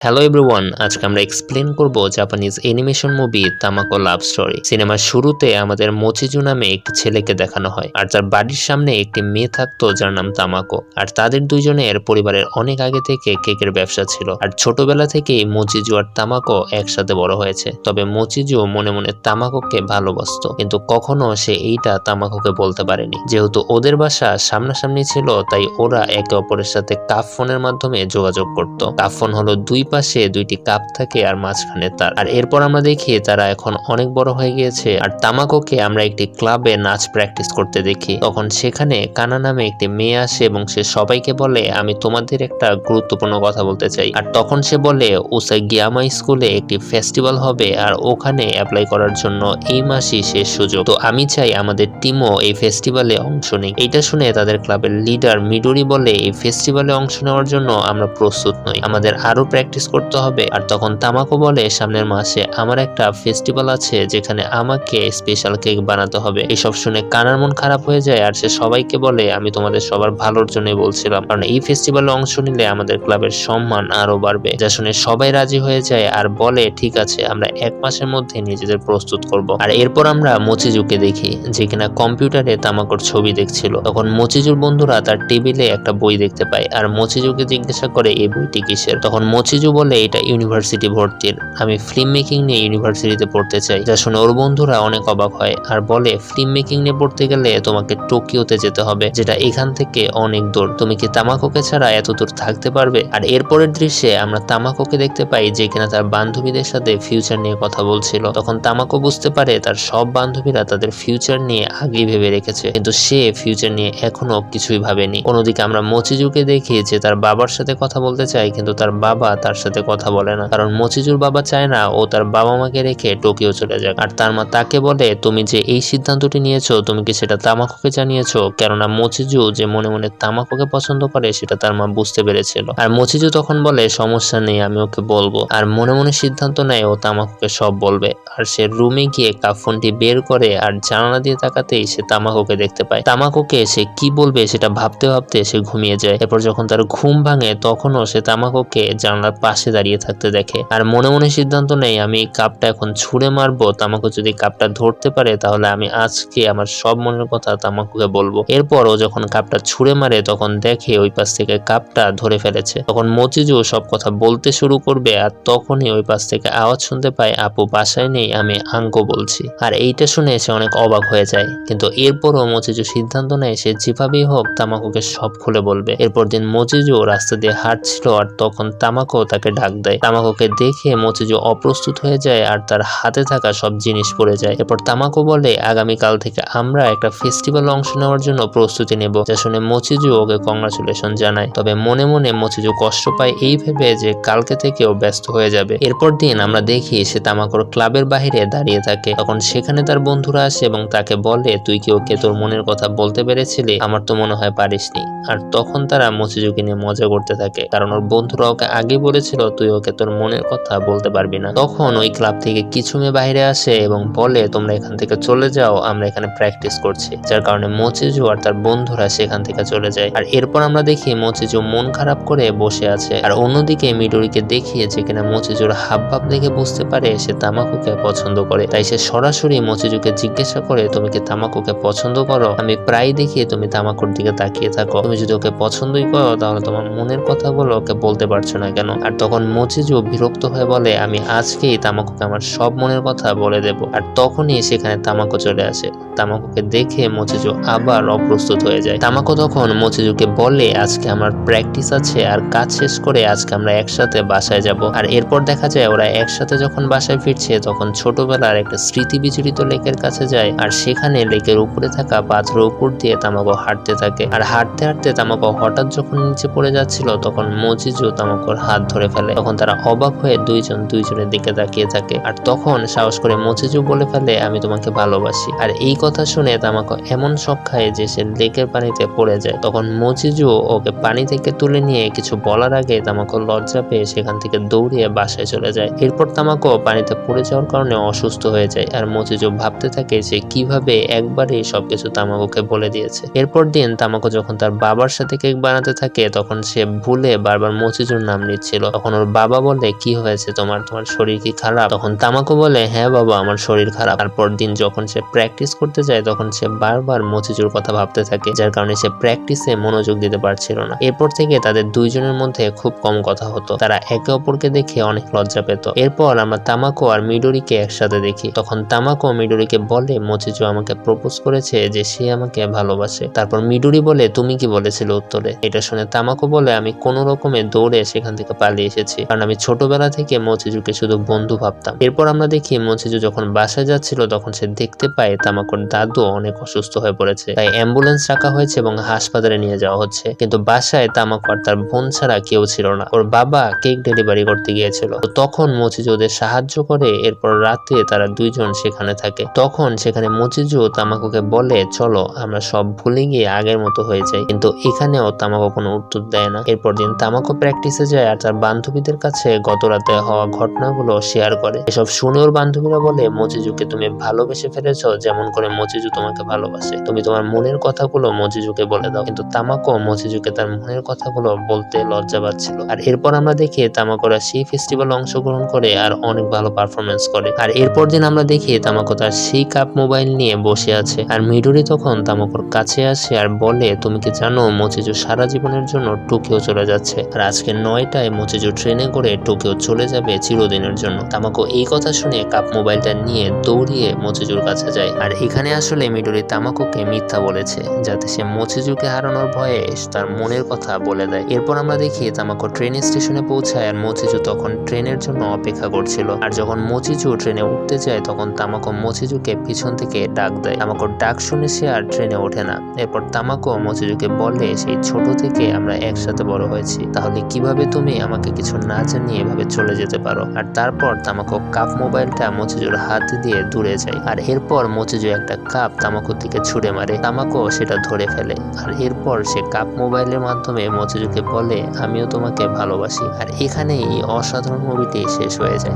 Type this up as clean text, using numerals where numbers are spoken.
Hello everyone, আজকে আমরা explain করব Japanese animation movie Tamako love story. সিনেমার শুরুতে আমাদের মোচিজু নামে একটি ছেলেকে দেখানো হয়, আর তার বাড়ির সামনে একটি মেয়ে থাকতো যার নাম তামাকো। আর তাদের দুইজনের পরিবারের অনেক আগে থেকে কেকের ব্যবসা ছিল, আর ছোটবেলা থেকেই মোচিজু আর তামাকো একসাথে বড় হয়েছে। তবে মোচিজু মনে মনে তামাকোকে ভালোবাসতো, কিন্তু কখনো সে এইটা তামাকোকে বলতে পারেনি। যেহেতু ওদের বাসা সামনাসামনি ছিল, তাই ওরা একে অপরের সাথে কাপ ফোনের মাধ্যমে যোগাযোগ করত। কাপ ফোন হলো দুই পাশে দুইটি কাপ থাকে আর মাঝখানে তার। আর এরপর আমরা দেখি তারা এখন অনেক বড় হয়ে গিয়েছে, আর তামাকোকে আমরা একটি ক্লাবে নাচ প্র্যাকটিস করতে দেখি। তখন সেখানে কানা নামে একটি মেয়ে আসে এবং সে সবাইকে বলে, আমি তোমাদের একটা গুরুত্বপূর্ণ কথা বলতে চাই। আর তখন সে বলে, উসাগিয়ামা স্কুলে একটি ফেস্টিভ্যাল হবে, আর ওখানে অ্যাপ্লাই করার জন্য এই মাসই শেষ সুযোগ। তো আমি চাই আমাদের টিমও এই ফেস্টিভ্যালে অংশ নিক। এইটা শুনে তাদের ক্লাবের লিডার মিডোরি বলে, এই ফেস্টিভ্যালে অংশ নেওয়ার জন্য আমরা প্রস্তুত নই, আমাদের আরো প্র্যাকটিস করতে হবে। আর তখন তামাকো বলে, সামনের মাসে আমার একটা ফেস্টিভ্যাল আছে যেখানে আমাকে স্পেশাল কেক বানাতে হবে। এসব শুনে কানার মন খারাপ হয়ে যায়, আর সে সবাইকে বলে, আমি তোমাদের সবার ভালোর জন্যই বলছিলাম, কারণ এই ফেস্টিভ্যালে অংশ নিলে আমাদের ক্লাবের সম্মান আরো বাড়বে। যা শুনে সবাই রাজি হয়ে যায় আর বলে, ঠিক আছে, আমরা এক মাসের মধ্যে নিজেদের প্রস্তুত করব। আর এরপর আমরা মোচিজুকে দেখি, যে কিনা কম্পিউটারে তামাকোর ছবি দেখছিল। তখন মোচিজুর বন্ধুরা তার টেবিলে একটা বই দেখতে পায়, আর মোচিজুকে জিজ্ঞাসা করে এই বইটি কিসের। তখন মোচিজু বলে, এটা ইউনিভার্সিটি ভর্তির, আমি ফিল্ম মেকিং নিয়ে ইউনিভার্সিটিতে পড়তে চাই। যা শুনে ওর বন্ধুরা অনেক অবাক হয় আর বলে, ফিল্ম মেকিং নিয়ে পড়তে গেলে তোমাকে টোকিওতে যেতে হবে, যেটা এখান থেকে অনেক দূর। তুমি কি তামাকোকে ছাড়া এত দূর থাকতে পারবে? আর এরপরের দৃশ্যে আমরা তামাকোকে দেখতে পাই, যে কিনা তার বান্ধবীদের সাথে ফিউচার নিয়ে কথা বলছিল। তখন তামাকো বুঝতে পারে তার সব বান্ধবীরা তাদের ফিউচার নিয়ে আগেই ভেবে রেখেছে, কিন্তু সে ফিউচার নিয়ে এখনো কিছুই ভাবেনি। অন্যদিকে আমরা মোচিজুকে দেখি যে তার বাবার সাথে কথা বলতে চায়, কিন্তু তার বাবা তার সাথে কথা বলে না, কারণ মোচিজুর বাবা চায় না ও তার বাবা মাকে রেখে টোকিও চলে যাক। আর তার মা তাকে বলে, তুমি যে এই সিদ্ধান্তটি নিয়েছো, তুমি কি সেটা তামাকোকে জানিয়েছো? কেননা মোচিজু যে মনে মনে তামাকোকে পছন্দ করে সেটা তার মা বুঝতে পেরেছিল। আর মোচিজু তখন বলে, সমস্যা নেই, আমি ওকে বলবো। আর মনে মনে সিদ্ধান্ত নেয় ও তামাকোকে সব বলবে। আর সে রুমে গিয়ে কাপ ফোনটি বের করে, আর জানালা দিয়ে তাকাতেই সে তামাকোকে দেখতে পায়। তামাকোকে সে কি বলবে সেটা ভাবতে ভাবতে সে ঘুমিয়ে যায়। এরপর যখন তার ঘুম ভাঙে, তখনও সে তামাকোকে জানালার পাশে দাঁড়িয়ে থাকতে দেখে, আর মনে মনে সিদ্ধান্ত নেই, আমি এই কাপটা এখন ছুঁড়ে মারবো। তামাকো যদি কাপটা ধরতে পারে, তাহলে আমি আজকে আমার সব মনের কথা তামাকোকে বলবো। এরপর ও যখন কাপটা ছুঁড়ে মারে, তখন দেখে ওই পাশ থেকে কাপটা ধরে ফেলেছে। তখন মোচিজু সব কথা বলতে শুরু করবে, আর তখনই ওই পাশ থেকে আওয়াজ শুনতে পায়, আপু বাসায় নেই, আমি আঙ্কো বলছি। আর এইটা শুনে সে অনেক অবাক হয়ে যায়, কিন্তু এরপরও মোচিজু সিদ্ধান্ত নেয় সে যেভাবেই হোক তামাকোকে সব খুলে বলবে। এরপর দিন মোচিজু রাস্তা দিয়ে হাঁটছিল, আর তখন তামাকো তাকে ডাক দেয়। তামাকোকে দেখে মোচিজু অপ্রস্তুত হয়ে যায়, আর তার হাতে থাকা সব জিনিস পড়ে যায়। এরপর তামাকো বলে, আগামীকাল থেকে আমরা একটা ফেস্টিভ্যালে অংশ নেওয়ার জন্য প্রস্তুতি নেব। যা শুনে মোচিজু ওকে কংগ্রাচুলেশন জানায়, তবে মনে মনে মোচিজু কষ্ট পায় এই ভেবে যে কালকে থেকেও ব্যস্ত হয়ে যাবে। এরপর দিন আমরা দেখি সে তামাকোর ক্লাবের বাহিরে দাঁড়িয়ে থাকে। তখন সেখানে তার বন্ধুরা আসে এবং তাকে বলে, তুই কি ওকে তোর মনের কথা বলতে পেরেছিলি? আমার তো মনে হয় পারিসনি। আর তখন তারা মোচিজুকে নিয়ে মজা করতে থাকে, কারণ ওর বন্ধুরা ওকে আগে বলেছিল তুই ওকে তোর মনের কথা বলতে পারবি না। তখন ওই ক্লাব থেকে কিছু মেয়ে বাইরে আসে এবং বলে, তোমরা এখান থেকে চলে যাও, আমরা এখানে প্র্যাকটিস করছি। যার কারণে মোচিজু আর তার বন্ধুরা সেখান থেকে চলে যায়। আর এরপর আমরা দেখি মোচিজু মন খারাপ করে বসে আছে, আর অন্যদিকে মিডোরিকে দেখিয়েছে কিনা মোচিজুর হাবভাব দেখে বুঝতে পারে সে তামাকোকে পছন্দ করে। তাই সে সরাসরি মোচিজুকে জিজ্ঞাসা করে, তুমি কি তামাকোকে পছন্দ করো? আমি প্রায় দেখি তুমি তামাকোর দিকে তাকিয়ে থাকো, তুমি যদি ওকে পছন্দই করো তাহলে তোমার মনের কথাগুলো ওকে বলতে পারছো না কেন? আর তখন মোচিজু বিরক্ত হয়ে বলে, আমি আজকেই তামাকোকে আমার সব মনের কথা বলে দেব। আর তখনই সেখানে তামাকো চলে আসে। তামাকোকে দেখে মোচিজু আবার অপ্রস্তুত হয়ে যায়। তামাকো তখন মোচিজুকে বলে, আজকে আমার প্র্যাকটিস আছে, আর কাজ শেষ করে আজকে আমরা একসাথে বাসায় যাব। আর এরপর দেখা যায় ওরা একসাথে যখন বাসায় ফিরছে, তখন ছোটবেলার একটা স্মৃতি বিজড়িত লেকের কাছে যায়, আর সেখানে লেকের উপরে থাকা পাথরের উপর দিয়ে তামাকো হাঁটতে থাকে। আর হাঁটতে হাঁটতে তামাকো হঠাৎ যখন নিচে পড়ে যাচ্ছিল, তখন মোচিজু তামাকোর হাত ধরে ফেলে। তখন তারা অবাক হয়ে দুইজনের দিকে তাকিয়ে থাকে, আর তখন সাহস করে মোচিজু বলে ফেলে, আমি তোমাকে ভালোবাসি। আর এই কথা শুনে তামাকো এমন শক খায় যে সে লেকের পানিতে পড়ে যায়। তখন মোচিজু ওকে পানি থেকে তুলে নিয়ে কিছু বলার আগে তামাকো লজ্জা পেয়ে সেখান থেকে দৌড়িয়ে বাসায় চলে যায়। এরপর তামাকো পানিতে পড়ে যাওয়ার কারণে অসুস্থ হয়ে যায়, আর মোচিজু ভাবতে থাকে যে কিভাবে একবারেই সবকিছু তামাকোকে বলে দিয়েছে। এরপর দিন তামাকো যখন তার বাবার সাথে কেক বানাতে থাকে, তখন সে ভুলে বারবার মোচিজুর নাম নিচ্ছিল, তখন ওর বাবা বলে কি হয়েছে তোমার শরীর কি খারাপ? তখন তামাকো বলে হ্যাঁ বাবা আমার শরীর খারাপ। তারপর দিন যখন সে প্র্যাকটিস করতে যায় তখন সে বারবার মচিজুর কথা ভাবতে থাকে, যার কারণে সে প্র্যাকটিসে মনোযোগ দিতে পারছিল না। এরপর থেকে তাদের দুইজনের মধ্যে খুব কম কথা হতো, তারা একে অপরকে দেখে অনেক লজ্জা পেত। এরপর আমরা তামাকো আর মিডোরিকে একসাথে দেখি। তখন তামাকো মিডোরিকে বলে মচিজু আমাকে প্রপোজ করেছে যে সে আমাকে ভালোবাসে। তারপর মিডোরি বলে তুমি কি বলেছিলে উত্তরে? এটা শুনে তামাকো বলে আমি কোনো রকমে দৌড়ে সেখান থেকে পালিয়ে এসেছি, কারণ আমি ছোটবেলা থেকে মচিজুকে শুধু বন্ধু ভাবতাম। এরপর আমরা দেখি মচিজু যখন বাসায় যাচ্ছিল তখন সে দেখতে পায় তামাকোর দাদু অনেক অসুস্থ হয়ে পড়েছে, তাই অ্যাম্বুলেন্স রাখা হয়েছে এবং হাসপাতালে নিয়ে যাওয়া হচ্ছে। কিন্তু বাসায় তামাকো আর তার বোন ছাড়া কেউ ছিল না, ওর বাবা কেক ডেলিভারি করতে গিয়েছিল। তো তখন মচিজু ওদের সাহায্য করে। এরপর রাতে তারা দুইজন সেখানে থাকে। তখন সেখানে মচিজু তামাকোকে বলে চলো আমরা সব ভুলে গিয়ে আগের মতো হয়ে যাই, কিন্তু এখানেও তামাকো কোনো উত্তর দেয় না। এরপর দিন তামাকো প্র্যাকটিসে যায় আর তার বান্ধবীদের কাছে গত রাতে হওয়া ঘটনাগুলো শেয়ার করে। এসব শুনে ওর বান্ধবীরা বলে মচিজুকে তুমি ভালোবেসে ফেলেছ যেমন করে মচিজু তোমাকে ভালোবাসে, তুমি তোমার মনের কথাগুলো মচিজুকে বলে দাও। কিন্তু তামাকো মচিজুকে তার মনের কথাগুলো বলতে লজ্জা পাচ্ছিল। আর এরপর আমরা দেখি তামাকোরা সেই ফেস্টিভ্যালে অংশগ্রহণ করে আর অনেক ভালো পারফরমেন্স করে। আর এরপর দিন আমরা দেখি তামাকো তার সেই কাপ মোবাইল নিয়ে বসে আছে আর মিডোরি তখন তামাকোর কাছে আসে আর বলে তুমি কি জানো মচিজু সারা জীবনের জন্য টোকিও চলে যাচ্ছে, আর আজকে 9টায় মচিজু ট্রেনে করে টোকিও চলে যাবে চিরদিনের জন্য। তামাকো এই কথা শুনে কাপ মোবাইলটা নিয়ে দৌড়িয়ে মচিজুর কাছে যায়। আর এখানে আসলে মিডোরি তামাকোকে মিথ্যা বলেছে যাতে সে মচিজুকে হারানোর ভয়ে তার মনের কথা বলে দেয়। এরপর আমরা দেখি তামাকো ট্রেন স্টেশনে পৌঁছায় আর মচিজু তখন ট্রেনের জন্য অপেক্ষা করছিল। আর যখন মচিজু ট্রেনে উঠতে যায় তখন তামাকো মচিজুকে পিছন থেকে ডাক দেয়। তামাকোর ডাক শুনে সে আর ট্রেনে ওঠে না। এরপর তামাকো মচিজুকে বলে সেই ছোট থেকে আমরা একসাথে বড় হয়েছি, তাহলে কিভাবে তুমি আমাকে কিছু না জানিয়ে এভাবে চলে যেতে পারো? আর তারপর তামাকো কাপ মোবাইলটা মচিজুর হাতে দিয়ে দূরে যায়। আর এরপর মচিজু একটা কাপ তামাকোর দিকে ছুড়ে মারে, তামাকো সেটা ধরে ফেলে। আর এরপর সে কাপ মোবাইলের মাধ্যমে মচিজুকে বলে আমিও তোমাকে ভালোবাসি। আর এখানেই এই অসাধারণ মুভিটি শেষ হয়ে যায়।